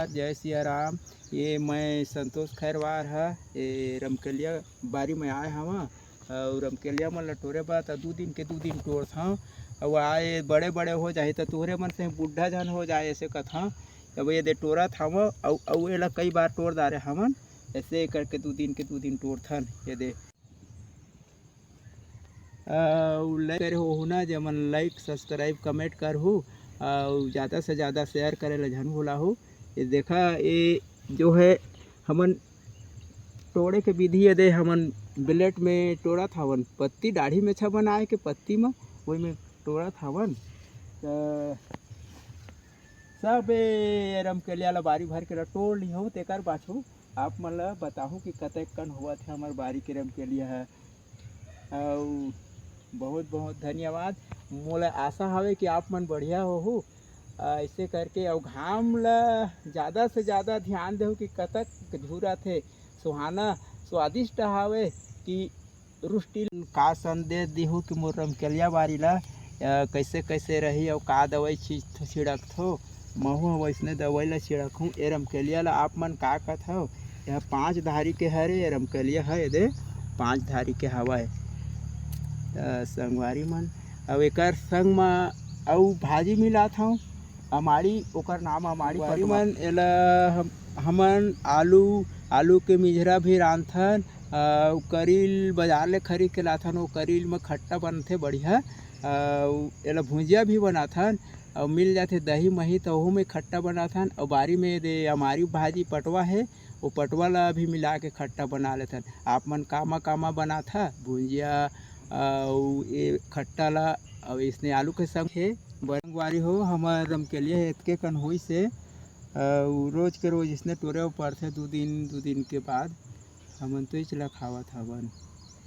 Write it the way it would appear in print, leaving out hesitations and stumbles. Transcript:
जय सिया राम। ये मैं संतोष खैरवार है। ये रमकेलिया बारी में आए हवा और रमकेलिया मन लटोरे बा तो 2 दिन के 2 दिन टोरत हूँ। और आए बड़े बड़े हो जाए तो तोहरे मन से बुढ़ा जन हो जाए ऐसे कथा। अब ये दे टोरत हम और ये कई बार टोर डारे हमन ऐसे करके 2 दिन के 2 दिन टोरथन। ये दे लाइक करे हो ना जमन लाइक सब्सक्राइब कमेंट कर हो और ज़्यादा से ज़्यादा शेयर करे ला झन भूला हो। ये देखा ये जो है हमन टोड़े के विधि ये दे हमन ब्लेड में टोड़त हवन पत्ती दाढ़ी में छा बनाए के पत्ती में वही में टोड़त हवन। सब रमकेलिया ला बारी भर के टोड़ ली हूँ तेकर पाछू आप मन ला बताहूँ कि कतेक कन हुआ थे हमार बारी के रमकेलिया है। और बहुत बहुत धन्यवाद। मोला आशा हवे कि आप मन बढ़िया हो ऐसे करके। और घाम ला ज़्यादा से ज़्यादा ध्यान दो कि कतक झूरा थे सुहाना स्वादिष्ट हवे कि रुष्टि। का संदेश दिहूँ कि मोर रमकेलिया बारी ला कैसे कैसे रही और का दवाई छिड़कथो महू वैसने दवाई ला छिड़कूँ। ये रमकेलिया ला आप मन का कथो यह 5 धारी के हरे ये रमकेलिया है ये दे 5 धारी के हवा है। संगवारी मन अब एक संग में अउ भाजी मिलात हूँ अमाड़ी ओकर नाम अमाड़ी परी मन एला हमन आलू के मिझरा भी रांधथन। करील बाजार ले खरीद के लाथन। वो करील में खट्टा बनथे बढ़िया। एला भुजिया भी बनाथन और मिल जाते दही मही तो वह में खट्टा बनाथन। और बारी में दे हमारी भाजी पटवा है वो पटवा ला भी मिला के खट्टा बना लेथन। आप मन कामा बनाथा भुजिया और ये खट्टा ला और इसने आलू के संग है बरंगवारी हो हमार रमकेलिया इतके कन हुई से रोज के रोज इसने टोरे पड़ते 2 दिन के बाद हमन तो चला खावत हवन।